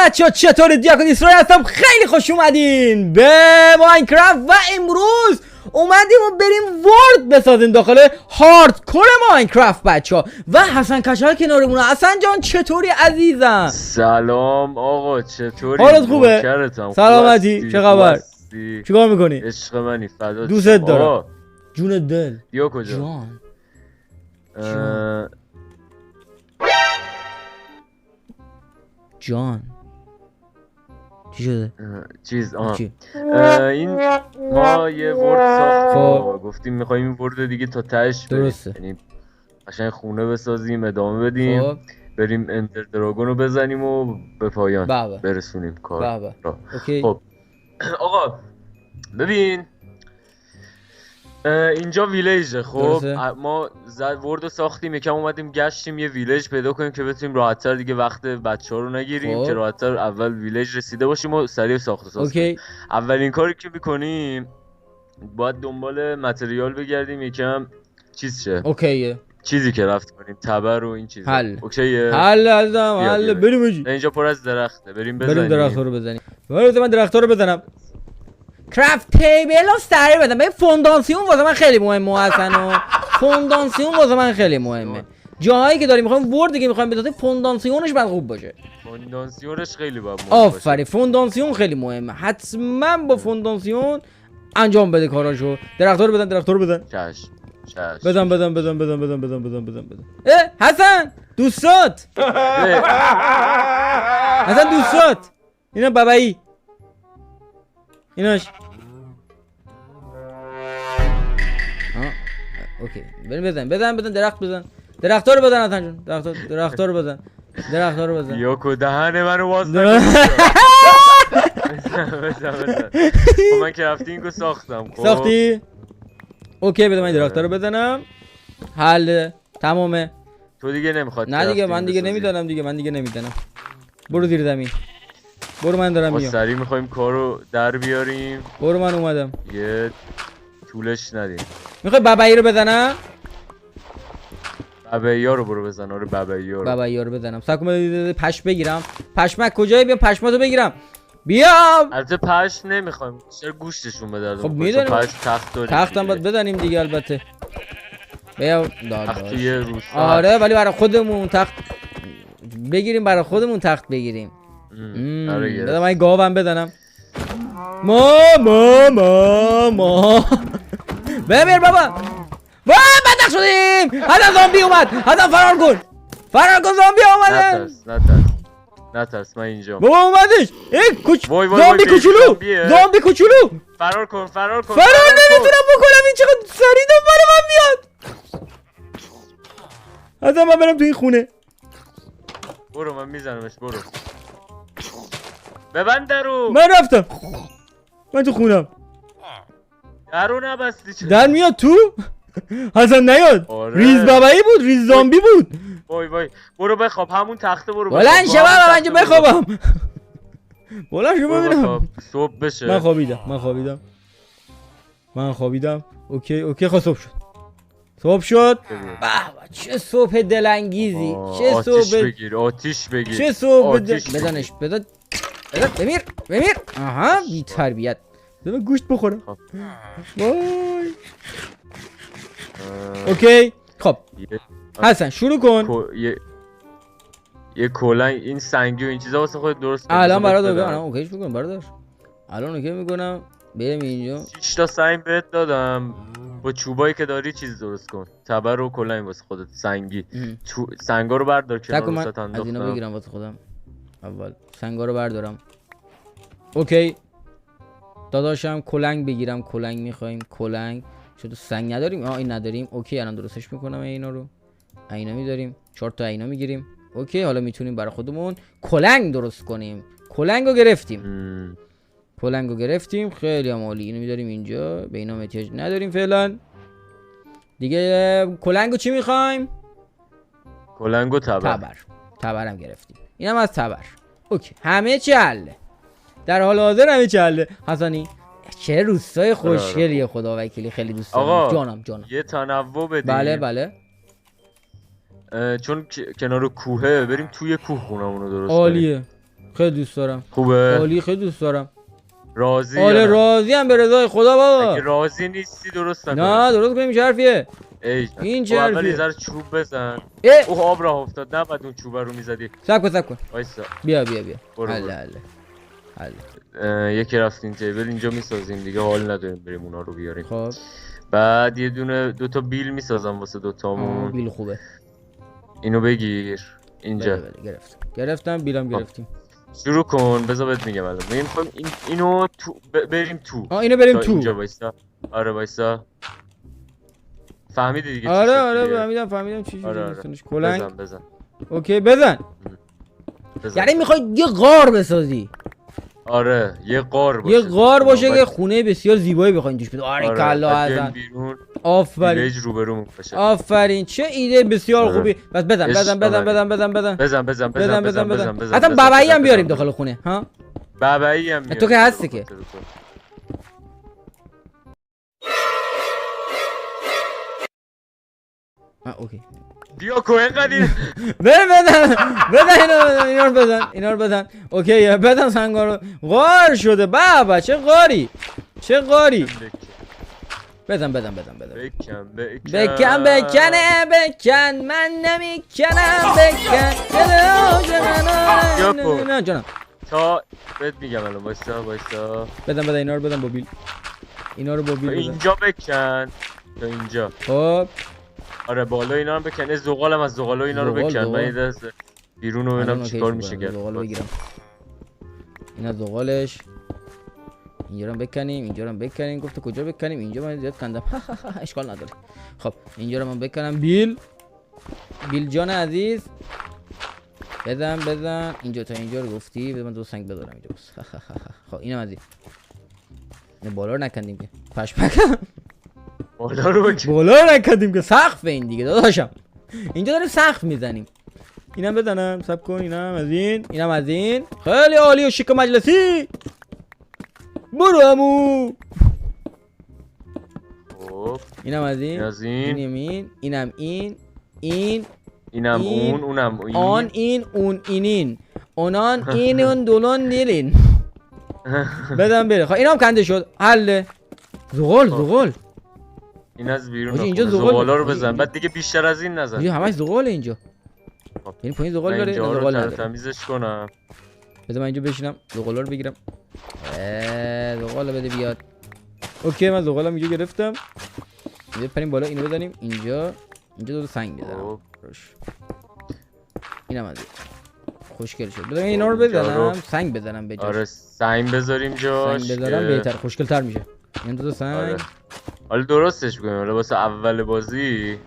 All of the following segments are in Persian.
بچه‌ها چطورید؟ دیاکون اسرائیل هستم. خیلی خوش اومدین به ماینکرافت و امروز اومدیم و بریم ورد بسازیم داخل هاردکور ماینکرافت بچه‌ها. و حسن کچل کنارمونه. حسن جان چطوری عزیزم؟ سلام آقا، چطوری؟ حالت خوبه؟ سلامتی؟ چه خبر؟ چیکار میکنی؟ عشق منی، فدا دوست دارم. جون دل. بیا کجا؟ جان جان چی شده؟ چیز چی؟ این ما یه ورد ساختیم، خب. گفتیم میخوایم این ورد دیگه تا تهش درسته. یعنی قشنگ خونه بسازیم، ادامه بدیم، خب بریم انتر دراگون رو بزنیم و به پایان بابا برسونیم کار بابا را. اوکی. خب آقا ببین، اینجا ویلیجه. خب درسته. ما ورد رو ساختیم، یکم اومدیم گشتیم یه ویلیج پیدا کنیم که بتونیم راحت‌تر دیگه وقت بچه‌ها رو نگیریم. خب. که راحت‌تر اول ویلیج رسیده باشیم و سریع ساخت و ساز کنیم. اوکی اولین کاری که می‌کنیم باید دنبال متریال بگردیم، یکم چیز شه، اوکیه. چیزی که رفت کنیم، تبر و این چیزا. حل. اوکیه. حل عزیزم، بیا حل. بیا. بریم اجی. اینجا پر از درخته، بریم بزنیم. بریم درخت‌ها رو بزنیم. بریم من درخت‌ها رو بزنم. کرافت تیبل رو سریع بزنم. ببین فونداسیون واسه من خیلی مهمه حسن و فونداسیون واسه من خیلی مهمه. جاهایی که داریم می‌خوایم ورد دیگه می‌خوایم بسازیم فونداسیونش باید خوب باشه. فونداسیونش خیلی باید مهم باشه. آفرین، فونداسیون خیلی مهمه. حتما با فونداسیون انجام بده کاراشو. درخت‌ها رو بزن، درخت‌ها رو بزن. چشم. بزن. حسن دوستات. حسن دوستات. اینا بابایی. ایناش. اوکی. بریم بزن درخت بزن. درخت‌ها رو بزن حسن جون. درخت‌ها رو بزن. یا کدهن منو باز نکن. بزن. من کرافتینگو ساختم. خب ساختی؟ اوکی بده من درخت‌ها رو بزنم. حل تمامه. تو دیگه نمیخواد؟ نه دیگه من دیگه نمیدونم. برو زیر زمین. برو من دارم ما میام. سریع میخوایم کارو در بیاریم. برو من اومدم. یه طولش ندیم. میخوای بابایی رو بزنم؟ بابایا رو برو بزن. آره بابایا رو بزنم. ساکو پش بگیرم. پشمک کجایی؟ بیام پشماتو بگیرم. بیا. البته پش نمیخوایم، چرا گوشتشون به درد. خب میدونم پش تخت داریم. تختم باید بزنیم دیگه البته. بیا تختی روش. آره ولی برای خودمون تخت بگیریم، تخت بگیریم. آره بذار من گاوم بزنم. ما ببین بابا بدبخت شدیم. حالا زامبی اومد. حالا فرار کن زامبی اومده. نترس من اینجا. بابا اومدش. وای زامبی کوچولو. فرار کن. فرار نمیتونم بکنم. این چقدر سریع دنبال من میاد. حالا من برم تو این خونه. برو من میزنمش. برو ببند درو. من رفتم. من تو خونم. درو نبستی چرا؟ در میاد تو. حسن نیاد. آره. ریز بابایی بود، ریز زامبی بود. وای برو بخواب. همون تخته برو بخواب. بلند شو بابا، من اینجا بخوابم. بلند شو ببینم. صبح بشه. من خوابیدم. اوکی خب صبح شد. به چه صبح دلانگیزی. آتیش بگیر. چه صبح بزنش. بزن. بمیر. آها بی تربیت. بزن گوشت بخورم. وای. اوکی خب حسن شروع کن. یه کلنگ این سنگی و این چیزا واسه خودت درست کن. الان برات بگم. اوکیش میکنم برادر. الان اوکی میکنم. بریم اینجا. 6 تا سنگ بهت دادم. با چوبایی که داری چیز درست کن. تبر و کلنگ واسه خودت سنگی. سنگا رو بردار کنار وسط انداختم. از اینا بگیرم واسه خودم. اول سنگا رو بردارم. اوکی داداشم کلنگ بگیرم. کلنگ میخوایم. کلنگ شد. سنگ نداریم. این نداریم. اوکی الان درستش میکنم. اینا رو اینا میذاریم. 4 تا اینا میگیریم. اوکی حالا میتونیم برای خودمون کلنگ درست کنیم. کلنگو گرفتیم. خیلی عالی. اینو میذاریم اینجا. به اینا احتیاج نداریم فعلا دیگه. کلنگو چی میخوایم؟ کلنگو تبرم گرفتیم. اینم از تبر. اوکی همه چی حله. در حال حاضر همه چی حله. حسنی چه روستای خوشگلیه خدا وکیلی. خیلی دوست دارم. جانم یه تنوع بدیم. بله چون کنار کوهه بریم توی کوه خونمونو درست عالیه. خیلی دوست دارم. خوبه؟ عالی، خیلی دوست دارم. راضی؟ آره راضی ام به رضای خدا بابا. اگه راضی نیستی درست نکن. نه درست کنیم چه حرفیه؟ این چه اول حرفیه؟ یه ذره چوب بزن. اوه آب راه افتاد، نباید اون چوبه رو میزدی. صبر کن. وایسا. بیا. برو. حل. یکی رفتین تیبل اینجا میسازیم دیگه، حال نداریم بریم اونا رو بیاریم. خب بعد یه دونه 2 تا بیل میسازم واسه 2 تامون. بیل خوبه. اینو بگیر اینجا. بله گرفتم بیلم گرفتیم. شروع کن، بذار بهت میگم الان. میخوایم اینو تو بریم تو. اینو بریم تو. اینجا وایسا. آره وایسا. فهمیدی دیگه؟ آره فهمیدم چی آره. کلنگ. بزن. اوکی بزن. یعنی میخوای یه غار بسازی؟ آره یه غار باشه. یه غار باشه که خونه بسیار زیبایی بخواین توش بده. آره کلا ازن. آفرین. روبرومون باشه. آفرین چه ایده بسیار خوبی. بس بزن. حتی بابایی هم بیاریم داخل خونه ها؟ بابایی هم تو که هستی که. اوکی. بیا کوهن قدیم. بزن اینا رو بزن. اوکی بزن سنگا رو. غار شده بابا، چه غاری. بزن. بکن من نمیکنم. بکن. نه جانم. تا بهت میگم الان وایسا. بزن اینا رو بزن با بیل. اینجا بکن. تا اینجا. خب آره بالا اینا رو بکن. زغالم از زغالا اینا رو بکن. من یه دست بیرون رو ببینم چیکار میشه کرد. زغالو بگیرم. اینا زغالش. اینجا رو بکنیم. گفت کجا بکنیم؟ اینجا من زیاد کندم. اشکال نداره. خب اینجا رو من بکنم. بیل جان عزیز. بزن اینجا تا اینجا رو گفتی. من 2 سنگ بذارم اینجا بس. خب اینم از این بالا رو نکندیم که پشمک. بالا رو نکندیم که سقف این دیگه داداشم. اینجا داریم سقف میزنیم. اینم بزنم. صبر کن. اینم از این. خیلی عالی و شیک و مجلسی. برو عمو. خب اینم از این. اینم اون اونم آن این اون اینین اونان این اون دولون نیلین. بدم بره. خب اینم کنده شد. حله. زغال. این از بیرون اینجا زغالا رو بزن. بعد دیگه بیشتر از این نزن. اینجا همش زغاله اینجا. یعنی پایین زغال داره. زغال نداره. تمیزش کنم. بذار من اینجا بشینم زغالا رو بگیرم. زغال بده بیاد. اوکی من زغالم اینجا گرفتم. اینجا بریم بالا. اینو بزنیم اینجا 2 سنگ بزنم روش. اینم از این. خوشگل شد. بذار اینا رو بزنم. سنگ بزنم به جاش. آره سنگ بذاریم جاش. سنگ بذارم بهتر خوشگل تر میشه. این 2 سنگ. آره. حالا درستش کنیم. حالا واسه اول بازی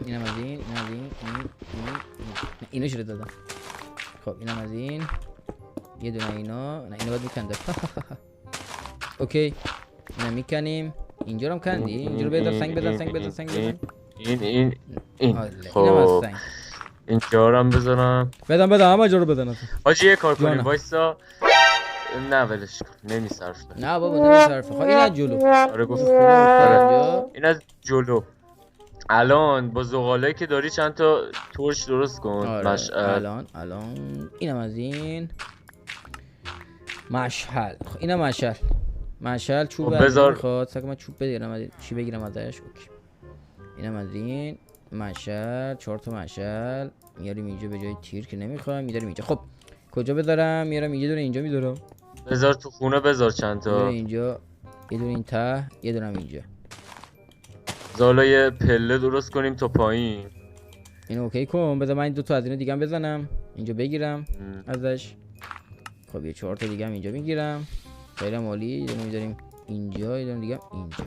اینم از این. اینو چرا دادم؟ خب اینم از این. یه دونه اینا. نه اینو باید میکنده. اوکی اینم میکنیم. اینجا رو هم کندی. اینجا رو بذار سنگ بزن. این خب اینم از سنگ. اینجا رو هم بزنم. بزن همه جا رو بزن. حاجی یه کار کنیم وایسا. نه ولش کن. نمیصرف. نه بابا نمیصرف. خب این از جلو. آره گفت. این از جلو. الان با زغالایی که داری چند تا تورچ درست کن. الان اینم از این. مشعل. خب اینم مشعل چوب بذار. میخواد. سگم من چوب بگیرم. چی بگیرم ازش؟ اوکی. اینم از این. مشعل 4 تا مشعل میاریم اینجا به جای تیر که نمیخوام. میذاریم اینجا. خب کجا بذارم؟ میارم یه دونه اینجا میذارم. بذار تو خونه. بذار چند تا اینجا. یه دونه این ته. یه دونه اینجا. حالا یه پله درست کنیم تا پایین. اینو اوکی کن. بذار من 2 تا از اینا دیگه هم بزنم اینجا بگیرم ازش. خب یه 4 تا دیگه هم اینجا میگیرم. خیلی عالی. یه دونه میذاریم اینجا. یه دونه دیگه اینجا.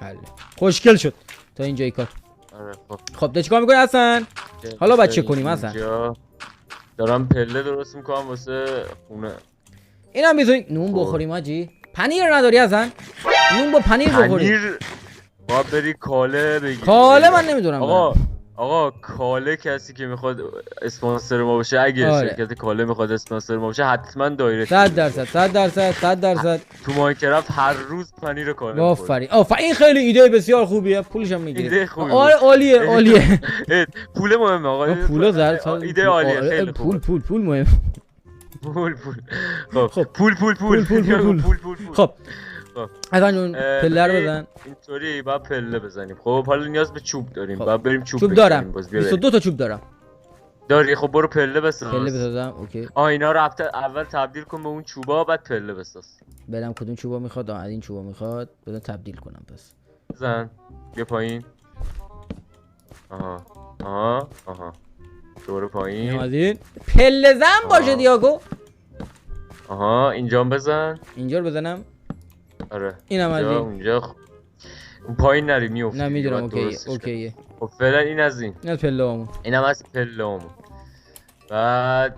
حل. خوشگل شد تا اینجای کار. آره خب چیکار می‌کنی حسن؟ حالا باید چه کنیم حسن؟ دارم پله درست میکنم واسه خونه. اینم میذاریم نون بخوریم حاجی. پنیر نداری حسن؟ نون با پنیر بخوریم. باید بری کاله بگیری. کاله من نمیدونم. آقا آقا کاله کسی که میخواد اسپانسر ما باشه، اگه آره. شرکت کاله میخواد اسپانسر ما باشه حتما دایرکت 100%. تو ماینکرافت هر روز پنیر کاله آفرین این خیلی ایده بسیار خوبیه، پولش هم میگیره. ایده خوبی آره عالیه پول مهمه آقا، پول زرد ایده عالیه، خیلی خوبه. پول مهم. خب پول خب اصلا اون پله رو بزن. اینطوری باید پله بزنیم. خب حالا نیاز به چوب داریم، باید بریم چوب دارم 22 تا چوب دارم. داری؟ خب برو پله بساز. پله بسازم اوکی. اینا رو اول تبدیل کن به اون چوبا، بعد پله بساز. بدم کدوم چوبا میخواد؟ از این چوبا میخواد، بدم تبدیل کنم. پس بزن بیا پایین. آها برو پایین. از این پله زن باشه دیاگو. آها اینجا بزن. اینجا رو بزنم. آره اینم از این. اونجا اون پایین نری میافتی. نه میدونم اوکیه. خب فعلا این از این. این از پله‌امون. اینم از پله‌امون. بعد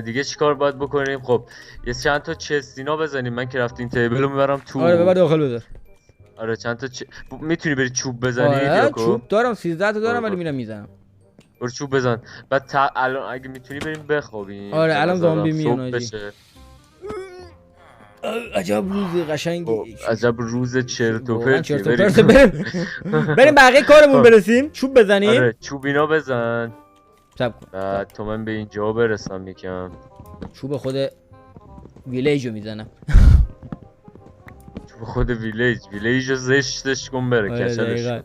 دیگه چیکار باید بکنیم؟ خب یه چند تا چستینا بزنیم. من کرافتینگ تیبل رو میبرم تو. آره ببر داخل بذار. آره چند تا میتونی بری چوب بزنی؟ آره چوب دارم 13 تا دارم ولی میرم میزنم. برو چوب بزن. بعد الان اگه میتونی بریم بخوابیم. آره الان زامبی میان بشه. عجب روز قشنگی. عجب روز چرت و پرتی. بریم بقیه کارمون برسیم. چوب بزنیم. آره چوبینا بزن. صبر کن. بعد تو من به اینجا برسم یکم. چوب خود ویلیج رو میزنم. چوب خود ویلیج رو زشتش کن بره کچلش.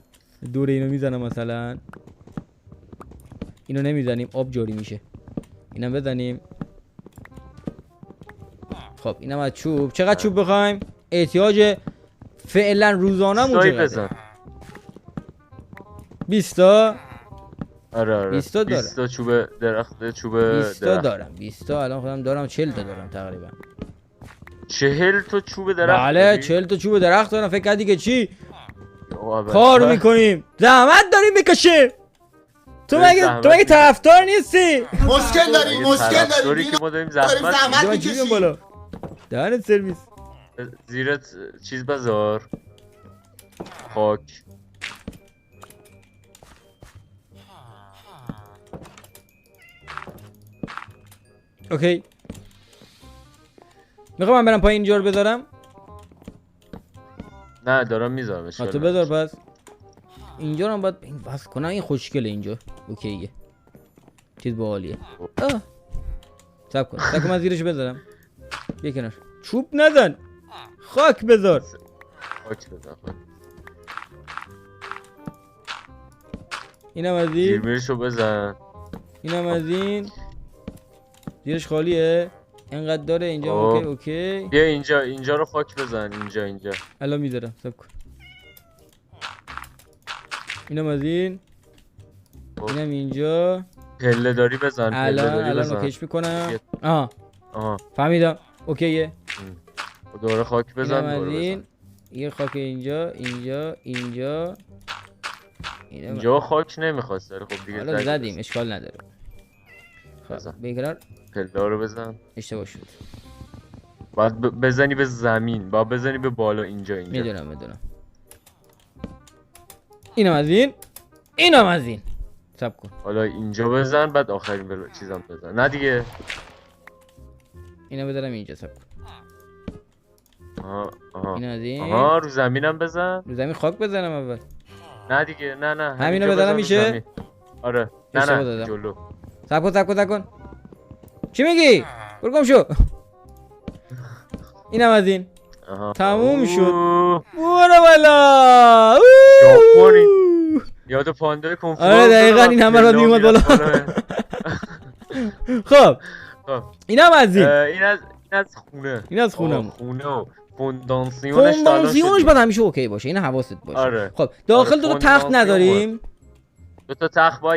دور اینو میزنم مثلا. اینو نمیزنیم آب جاری میشه. اینم بزنیم. خب اینم از چوب. چقدر چوب بخوایم؟ احتیاج فعلا روزانه‌مون چقدره؟ 20 تا. آره 20 تا دارم. 20 تا چوب درخت. 20 تا دارم. 20 تا الان خودم دارم. 40 تا دارم تقریبا. 40 تا چوب درخت؟ بله 40 تا چوب درخت دارم. فکر کردی که چی کار میکنیم؟ زحمت داریم بکشیم. تو مگه طرفدار نیستی؟ مشکل داریم که ما داریم زحمت میکشیم بالا. دهنت سرویس. زیرت چیز بذار. خاک. اوکی. میخوام من برم پایین اینجا رو بذارم. نه دارم میذارم. تو بذار پس. اینجا رو هم باید این وصل کنم. این خوشگله اینجا. اوکیه. چیز باحالیه. صبر کن من زیرش بذارم. بیا کنار. چوب نزن. خاک بذار. اینم از این. زیرمیرشو بزن. اینم از این. زیرش خالیه. اینقدر داره اینجا. اوکی. بیا اینجا رو خاک بزن. اینجا الان میذارم. صبر کن. اینم از این. اینم اینجا. پله داری بزن. الان اوکیش میکنم. آها فهمیدم. اوکیه. دوره خاک بزن. این یه خاک اینجا. اینجا خاک نمیخواست. خب دیگه حالا زدیم اشکال نداره. خب بگرار پله رو بزن. اشتباه شد. باید بزنی به زمین. باید بزنی به بالا. اینجا میدونم. اینم از این. صبر کن. حالا اینجا بزن بعد آخرین چیزام بزن. نه دیگه. اینو بذارم اینجا. صبر کن. اینو از این. رو زمینم بزن. رو زمین خاک بزنم اول. نه دیگه. نه همینو بزنم میشه. آره نه جلو. صبر کن. چی میگی؟ برو گم شو. اینم از این. تموم شد. برو بالا. یاد پاندای کنفو. آره دقیقاً این همه رو میومد بالا. خب اینم از این. این از خونه. فونداسیونش باید همیشه اوکی باشه. این حواست باشه. آره. خب داخل 2 تا تخت نداریم. 2 تا تخت با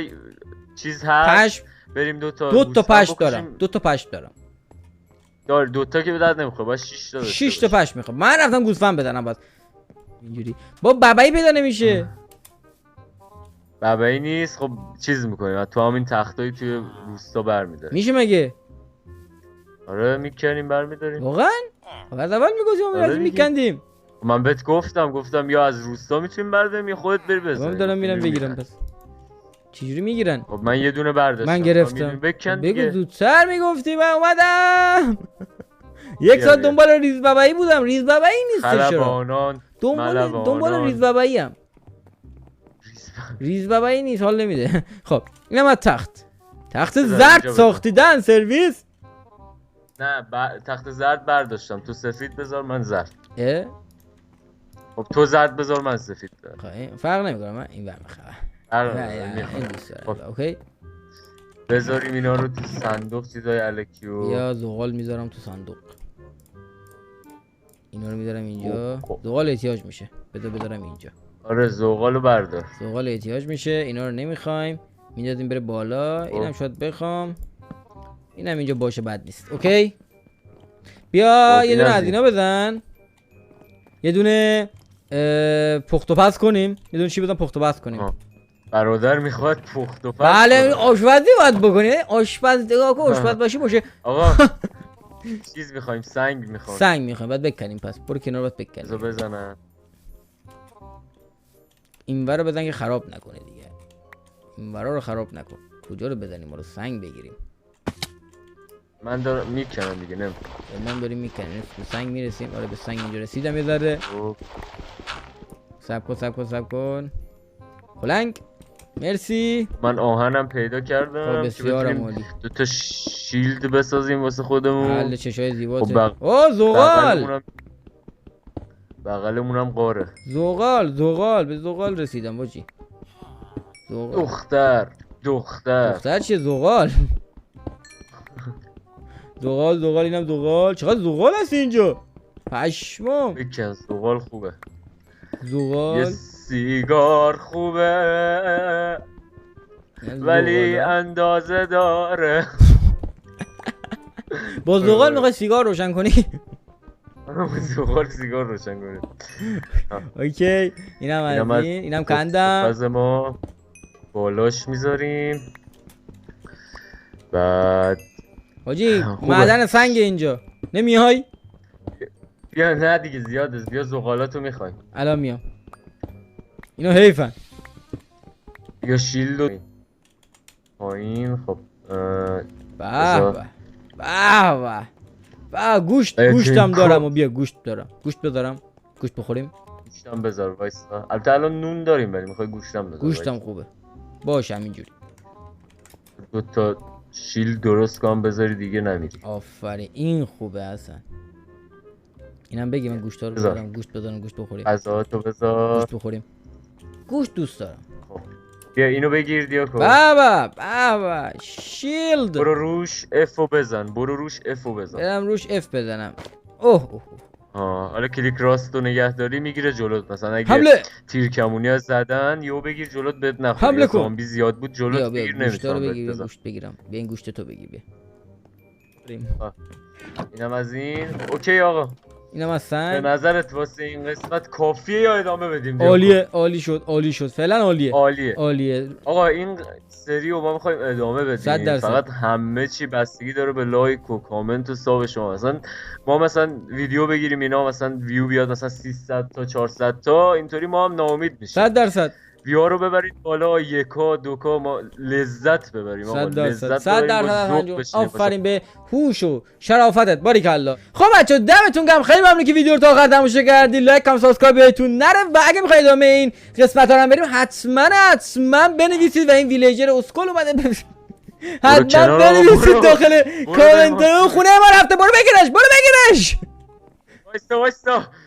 چیز هست. بریم 2 تا پشت دارم. 2 تا پشت دارم. دار 2 تا که به درد نمیخوره. باید 6 تا پشت میخوام. من رفتم گوسفند بزنم بعد. اینجوری با بابایی پیدا نمیشه. بابایی نیست. خب چیز میکنیم تو همین تختایی توی روستا برمیداریم. میشه مگه؟ آره میکنیم برمیداریم. واقعا؟ از اول میگفتیم میکندیم. من بهت گفتم یا از روستا میتونیم برداریم یا خودت بری بزنی. من دارم میرم بگیرم پس. چجوری میگیرن؟ خب من یه دونه برداشتم. من گرفتم. بکن بگو دیگه. زودتر میگفتی من اومدم. یک بیا، ساعت بیا. دنبال ریز بابایی بودم. ریز بابایی نیستش چرا؟ خلبانان دنبال ریز بابایی ام. ریز بابایی نیست، حال نمیده. خب اینم از تخت زرد ساختیدن سرویس. نه تخت زرد برداشتم، تو سفید بذار من زرد. اه؟ خب تو زرد بذار من سفید دارم. خب فرق نمیکنه، من این ور میخوام. این دوست دارم. اوکی بذاریم اینا رو تو صندوق چیزای الکی و یا زغال میذارم تو صندوق. اینا رو میذارم اینجا. زغال احتیاج میشه، بذارم اینجا. آره زغالو بردار. زغال احتیاج میشه، اینا رو نمیخوایم، میندازیم بره بالا. اینم شاید بخوام، اینم اینجا باشه بد نیست. اوکی بیا یه دونه از اینا بزن، یه دونه پخت و پز کنیم. یه دونه چی بزن پخت و پز کنیم. برادر میخواد پخت و پز. بله آشپزی باید بکنی. آشپز نگاه کن، آشپز باشی باشه. آقا چیز میخوایم، سنگ میخوایم. سنگ میخوایم، بعد بکنیم. پس برو کنار باید بکنیم. بذار بزنم. اینور رو بزن که خراب نکنه دیگه. اینور رو خراب نکن. کجا رو بزنیم؟ ما رو سنگ بگیریم. من دارم میکنم دیگه، نمیکنم. من داریم میکنیم به سنگ میرسیم. آره به سنگ اینجا رسیدم یه ذره. صبر کن. کلنگ مرسی. من آهنم پیدا کردم. بسیار عالی. دو تا شیلد بسازیم واسه خودمون. حل چشای زیبا. خب اوه زغال. بغلمونم قاره. زغال به زغال رسیدم باجی. دختر چیه؟ زغال. زغال اینم زغال. چقدر زغال هست اینجا؟ پشمام. بکن زغال خوبه. زغال یه سیگار خوبه ولی اندازه داره. با زغال میخوای سیگار روشن کنی؟ سیگار روشن کنی. اوکی اینم از این. اینم کندم. پس ما بالاش میذاریم. بعد حاجی معدن سنگ اینجا نمیای؟ بیا نه دیگه زیاده. بیا زغالاتو میخوایم. الان میام. اینو حیفن. یا شیلدو پایین. خب به گوشتم دارم و بیا گوشت دارم. گوشت بذارم. گوشت بخوریم. گوشتم بذار وایسا. البته الان نون داریم ولی میخوای گوشتم بذار. گوشتم خوبه. باشه همینجوری. دو تا شیلد درست کنم بذاری دیگه نمیری. آفرین این خوبه اصلا. اینم بگی من گوشتا رو بذارم. گوشت بذارم گوشت بخوریم. غذااتو بذار. گوشت بخوریم. گوشت دوست دارم. بیا اینو بگیر دیاکو. بابا شیلد. برو روش F بزن. برم روش F بزنم. اوه حالا کلیک راست رو نگهداری میگیره جلوت. مثلا اگه حمله. تیر کمونی ها زدن یهو بگیر جلوت بد نخوره. حمله کن. زامبی زیاد بود جلوت بگیر نمیتونم بگیر. گوشت بگیرم. بیا این گوشت تو بگیر. بیا اینم از این. اوکی آقا. اینم از سنگ. به نظرت واسه این قسمت کافیه یا ادامه بدیم؟ عالی شد فعلا. عالیه آقا این سری رو ما میخوایم ادامه بدیم. فقط همه چی بستگی داره به لایک و کامنت و ساب شما. ما مثلا ویدیو بگیریم اینا مثلا ویو بیاد مثلا 300 تا 400 تا اینطوری ما هم ناامید میشیم. 100% ویو رو ببرید بالا. 1K 2K ما لذت ببریم. 100% آفرین به هوش و شرافتت. باریکالله. خب بچا دمتون گرم. خیلی ممنون که ویدیو رو تا آخر تماشا کردید. لایک کام سابسکرایب یادتون نره و اگه میخواید ادامه این قسمت ها رو بریم حتما بنویسید و این ویلیجر اسکول اومده حتما بنویسید داخل کامنت. خونه ما رفته. برو بگیرش. وایسا